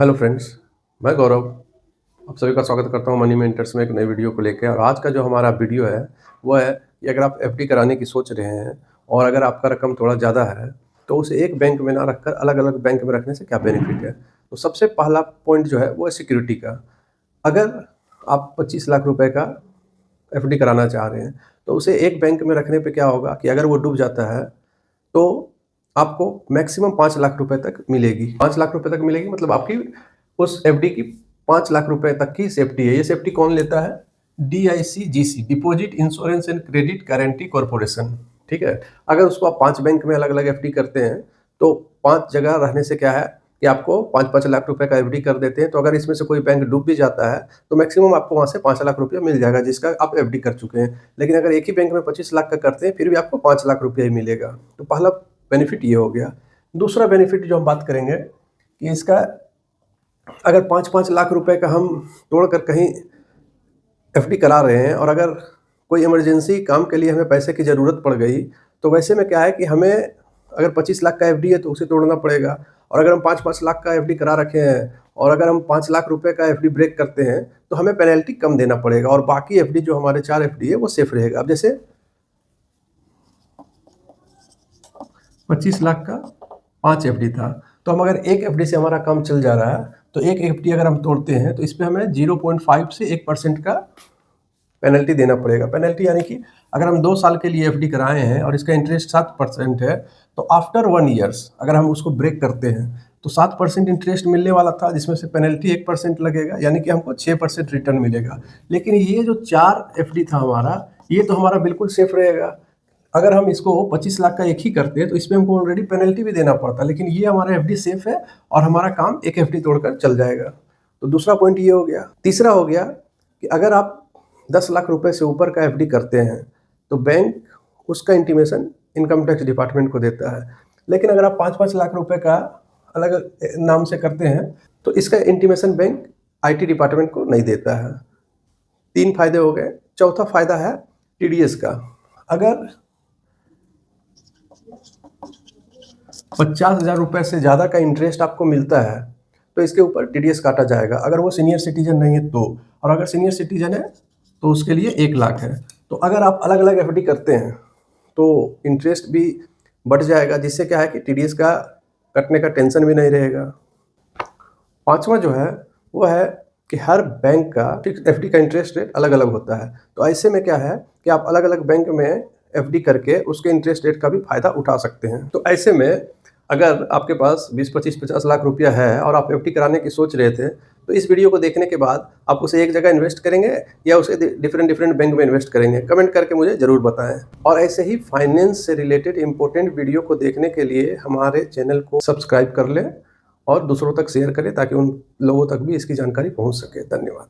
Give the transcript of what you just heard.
Hello friends, मैं गौरव आप सभी का स्वागत करता हूं मनी मेंटर्स में एक नई वीडियो को लेके। और आज का जो हमारा वीडियो है वो है कि अगर आप एफडी कराने की सोच रहे हैं और अगर आपका रकम थोड़ा ज़्यादा है तो उसे एक बैंक में ना रखकर अलग अलग बैंक में रखने से क्या बेनिफिट है। तो सबसे पहला पॉइंट जो है वो है सिक्योरिटी का। अगर आप 25 लाख रुपए का एफडी कराना चाह रहे हैं तो उसे एक बैंक में रखने पे क्या होगा कि अगर वो डूब जाता है तो आपको मैक्सिमम 5 लाख रुपए तक मिलेगी। 5 लाख रुपए तक मिलेगी मतलब आपकी उस एफडी की 5 लाख रुपए तक की सेफ्टी है। ये सेफ्टी कौन लेता है? DICGC, deposit insurance and credit guarantee corporation. ठीक है। अगर उसको आप 5 बैंक में अलग अलग एफडी करते हैं तो 5 जगह रहने से क्या है कि आपको 5-5 लाख रुपए का एफडी कर देते हैं। तो अगर इसमें से कोई बैंक डूब भी जाता है तो मैक्सिमम आपको वहां से 5 लाख रुपया मिल जाएगा जिसका आप एफडी कर चुके हैं। लेकिन अगर एक ही बैंक में 25 लाख का करते हैं फिर भी आपको 5 लाख रुपया ही मिलेगा। तो पहला बेनिफिट ये हो गया। दूसरा बेनिफिट जो हम बात करेंगे कि इसका अगर 5-5 लाख रुपए का हम तोड़कर कहीं एफडी करा रहे हैं और अगर कोई इमरजेंसी काम के लिए हमें पैसे की ज़रूरत पड़ गई तो वैसे में क्या है कि हमें अगर 25 लाख का एफडी है तो उसे तोड़ना पड़ेगा। और अगर हम 5-5 लाख का एफडी करा रखे हैं और अगर हम 5 लाख रुपए का एफडी ब्रेक करते हैं तो हमें पेनल्टी कम देना पड़ेगा और बाकी एफडी जो हमारे 4 एफडी है वो सेफ रहेगा। अब जैसे 25 लाख का 5 एफडी था तो हम अगर एक एफडी से हमारा काम चल जा रहा है तो एक एफडी अगर हम तोड़ते हैं तो इसमें हमें 0.5 से 1% का पेनल्टी देना पड़ेगा। पेनल्टी यानी कि अगर हम 2 साल के लिए एफडी कराए हैं और इसका इंटरेस्ट 7% है तो आफ्टर 1 ईयर्स अगर हम उसको ब्रेक करते हैं तो 7% इंटरेस्ट मिलने वाला था जिसमें से पेनल्टी 1% लगेगा यानी कि हमको 6% रिटर्न मिलेगा। लेकिन ये जो 4 एफडी था हमारा ये तो हमारा बिल्कुल सेफ रहेगा। अगर हम इसको 25 लाख का एक ही करते हैं तो इसमें हमको ऑलरेडी पेनल्टी भी देना पड़ता, लेकिन ये हमारा एफडी सेफ है और हमारा काम एक एफडी तोड़कर चल जाएगा। तो दूसरा पॉइंट ये हो गया। तीसरा हो गया कि अगर आप 10 लाख रुपए से ऊपर का एफडी करते हैं तो बैंक उसका इंटीमेशन इनकम टैक्स डिपार्टमेंट को देता है। लेकिन अगर आप 5-5 लाख रुपए का अलग नाम से करते हैं तो इसका इंटीमेशन बैंक IT डिपार्टमेंट को नहीं देता है। 3 फायदे हो गए। चौथा फायदा है TDS का। अगर 50,000 रुपए से ज़्यादा का इंटरेस्ट आपको मिलता है तो इसके ऊपर TDS काटा जाएगा अगर वो सीनियर सिटीजन नहीं है तो। और अगर सीनियर सिटीजन है तो उसके लिए 1 लाख है। तो अगर आप अलग अलग एफडी करते हैं तो इंटरेस्ट भी बढ़ जाएगा जिससे क्या है कि TDS का कटने का टेंशन भी नहीं रहेगा। पांचवा जो है वो है कि हर बैंक का एफडी का इंटरेस्ट रेट अलग अलग होता है। तो ऐसे में क्या है कि आप अलग अलग बैंक में एफडी करके उसके इंटरेस्ट रेट का भी फायदा उठा सकते हैं। तो ऐसे में अगर आपके पास 20-25-50 लाख रुपया है और आप एफडी कराने की सोच रहे थे तो इस वीडियो को देखने के बाद आप उसे एक जगह इन्वेस्ट करेंगे या उसे डिफरेंट बैंक में इन्वेस्ट करेंगे, कमेंट करके मुझे ज़रूर बताएं। और ऐसे ही फाइनेंस से रिलेटेड इंपॉर्टेंट वीडियो को देखने के लिए हमारे चैनल को सब्सक्राइब कर लें और दूसरों तक शेयर करें ताकि उन लोगों तक भी इसकी जानकारी पहुंच सके। धन्यवाद।